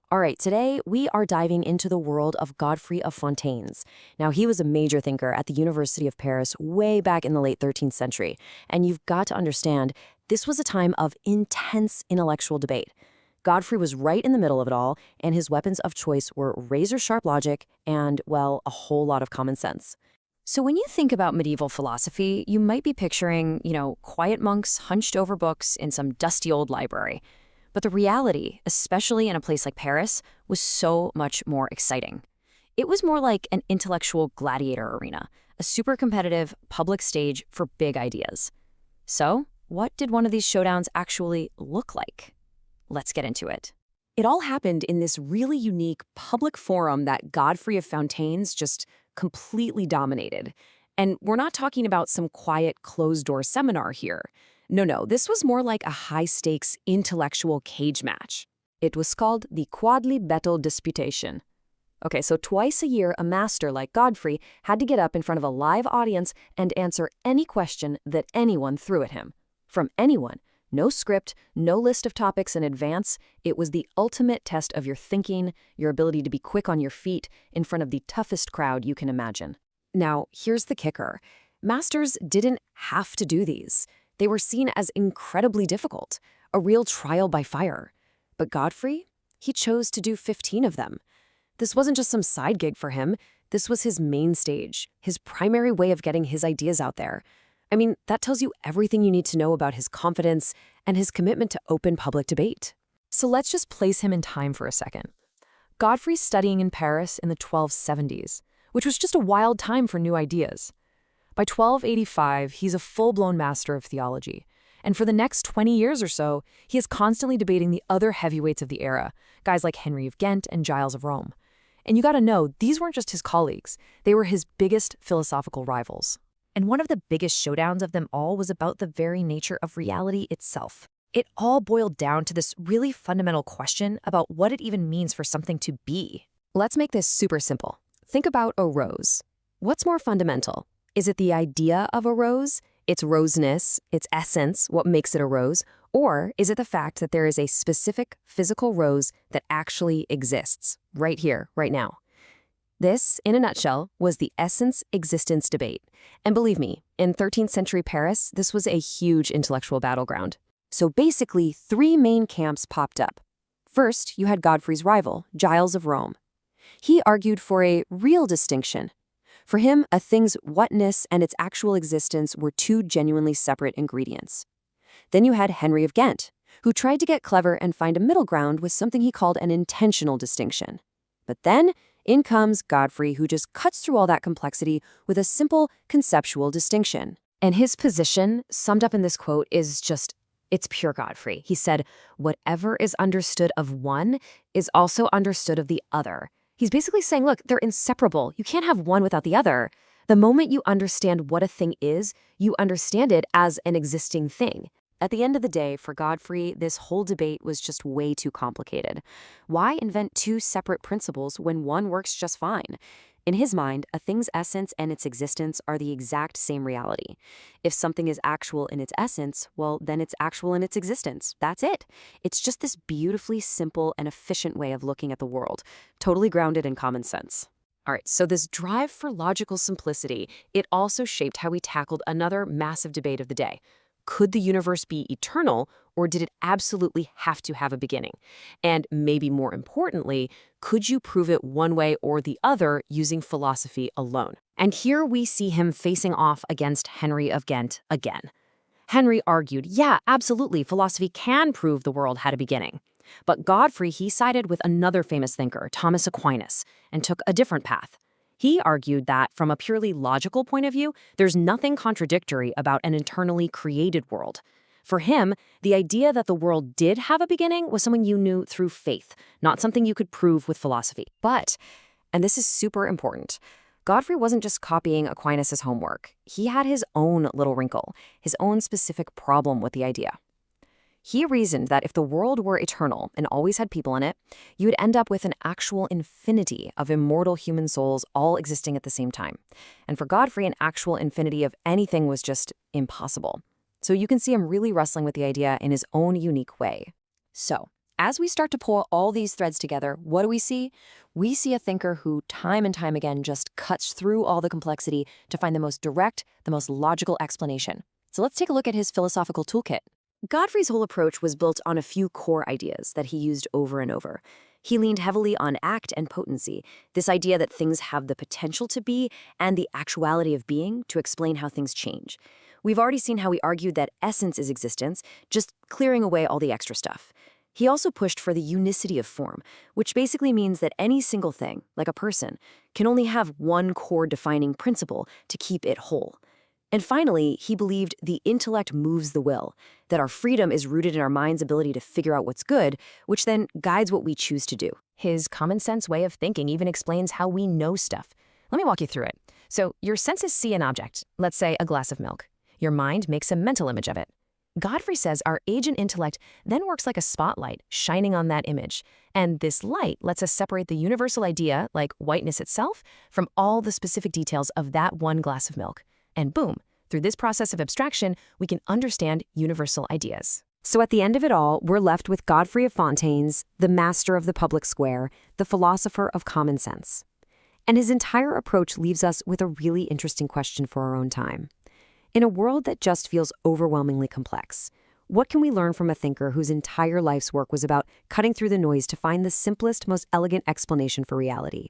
All right, today we are diving into the world of Godfrey of Fontaines. Now, he was a major thinker at the University of Paris way back in the late 13th century. And you've got to understand, this was a time of intense intellectual debate. Godfrey was right in the middle of it all, and his weapons of choice were razor-sharp logic and, well, a whole lot of common sense. So when you think about medieval philosophy, you might be picturing, quiet monks hunched over books in some dusty old library. But the reality, especially in a place like Paris, was so much more exciting. It was more like an intellectual gladiator arena, a super competitive public stage for big ideas. So, what did one of these showdowns actually look like? Let's get into it. It all happened in this really unique public forum that Godfrey of Fontaines just completely dominated. And we're not talking about some quiet, closed-door seminar here. No, this was more like a high-stakes intellectual cage match. It was called the Quadli Battle Disputation. Okay, so twice a year, a master like Godfrey had to get up in front of a live audience and answer any question that anyone threw at him. From anyone. No script, no list of topics in advance. It was the ultimate test of your thinking, your ability to be quick on your feet in front of the toughest crowd you can imagine. Now, here's the kicker. Masters didn't have to do these. They were seen as incredibly difficult, a real trial by fire. But Godfrey, he chose to do 15 of them. This wasn't just some side gig for him. This was his main stage, his primary way of getting his ideas out there. I mean, that tells you everything you need to know about his confidence and his commitment to open public debate. So let's just place him in time for a second. Godfrey's studying in Paris in the 1270s, which was just a wild time for new ideas. By 1285, he's a full-blown master of theology. And for the next 20 years or so, he is constantly debating the other heavyweights of the era, guys like Henry of Ghent and Giles of Rome. And you gotta know, these weren't just his colleagues. They were his biggest philosophical rivals. And one of the biggest showdowns of them all was about the very nature of reality itself. It all boiled down to this really fundamental question about what it even means for something to be. Let's make this super simple. Think about a rose. What's more fundamental? Is it the idea of a rose, its roseness, its essence, what makes it a rose? Or is it the fact that there is a specific physical rose that actually exists, right here, right now? This, in a nutshell, was the essence-existence debate. And believe me, in 13th century Paris, this was a huge intellectual battleground. So basically, three main camps popped up. First, you had Godfrey's rival, Giles of Rome. He argued for a real distinction. For him, a thing's whatness and its actual existence were two genuinely separate ingredients. Then you had Henry of Ghent, who tried to get clever and find a middle ground with something he called an intentional distinction. But then, in comes Godfrey, who just cuts through all that complexity with a simple conceptual distinction. And his position, summed up in this quote, is just, it's pure Godfrey. He said, whatever is understood of one is also understood of the other. He's basically saying, look, they're inseparable. You can't have one without the other. The moment you understand what a thing is, you understand it as an existing thing. At the end of the day, for Godfrey, this whole debate was just way too complicated. Why invent two separate principles when one works just fine? In his mind, a thing's essence and its existence are the exact same reality. If something is actual in its essence, well, then it's actual in its existence. That's it. It's just this beautifully simple and efficient way of looking at the world, totally grounded in common sense. All right, so this drive for logical simplicity, it also shaped how we tackled another massive debate of the day. Could the universe be eternal, or did it absolutely have to have a beginning? And maybe more importantly, could you prove it one way or the other using philosophy alone? And here we see him facing off against Henry of Ghent again. Henry argued, yeah, absolutely, philosophy can prove the world had a beginning. But Godfrey, he sided with another famous thinker, Thomas Aquinas, and took a different path. He argued that, from a purely logical point of view, there's nothing contradictory about an internally created world. For him, the idea that the world did have a beginning was something you knew through faith, not something you could prove with philosophy. But, and this is super important, Godfrey wasn't just copying Aquinas' homework. He had his own little wrinkle, his own specific problem with the idea. He reasoned that if the world were eternal and always had people in it, you would end up with an actual infinity of immortal human souls all existing at the same time. And for Godfrey, an actual infinity of anything was just impossible. So you can see him really wrestling with the idea in his own unique way. So, As we start to pull all these threads together, what do we see? We see a thinker who, time and time again, just cuts through all the complexity to find the most direct, the most logical explanation. So let's take a look at his philosophical toolkit. Godfrey's whole approach was built on a few core ideas that he used over and over. He leaned heavily on act and potency, this idea that things have the potential to be and the actuality of being to explain how things change. We've already seen how he argued that essence is existence, just clearing away all the extra stuff. He also pushed for the unicity of form, which basically means that any single thing, like a person, can only have one core defining principle to keep it whole. And finally, he believed the intellect moves the will, that our freedom is rooted in our mind's ability to figure out what's good, which then guides what we choose to do. His common sense way of thinking even explains how we know stuff. Let me walk you through it. So your senses see an object, let's say a glass of milk. Your mind makes a mental image of it. Godfrey says our agent intellect then works like a spotlight, shining on that image. And this light lets us separate the universal idea, like whiteness itself, from all the specific details of that one glass of milk. And boom, through this process of abstraction, we can understand universal ideas. So at the end of it all, we're left with Godfrey of Fontaines, the master of the public square, the philosopher of common sense. And his entire approach leaves us with a really interesting question for our own time. In a world that just feels overwhelmingly complex, what can we learn from a thinker whose entire life's work was about cutting through the noise to find the simplest, most elegant explanation for reality?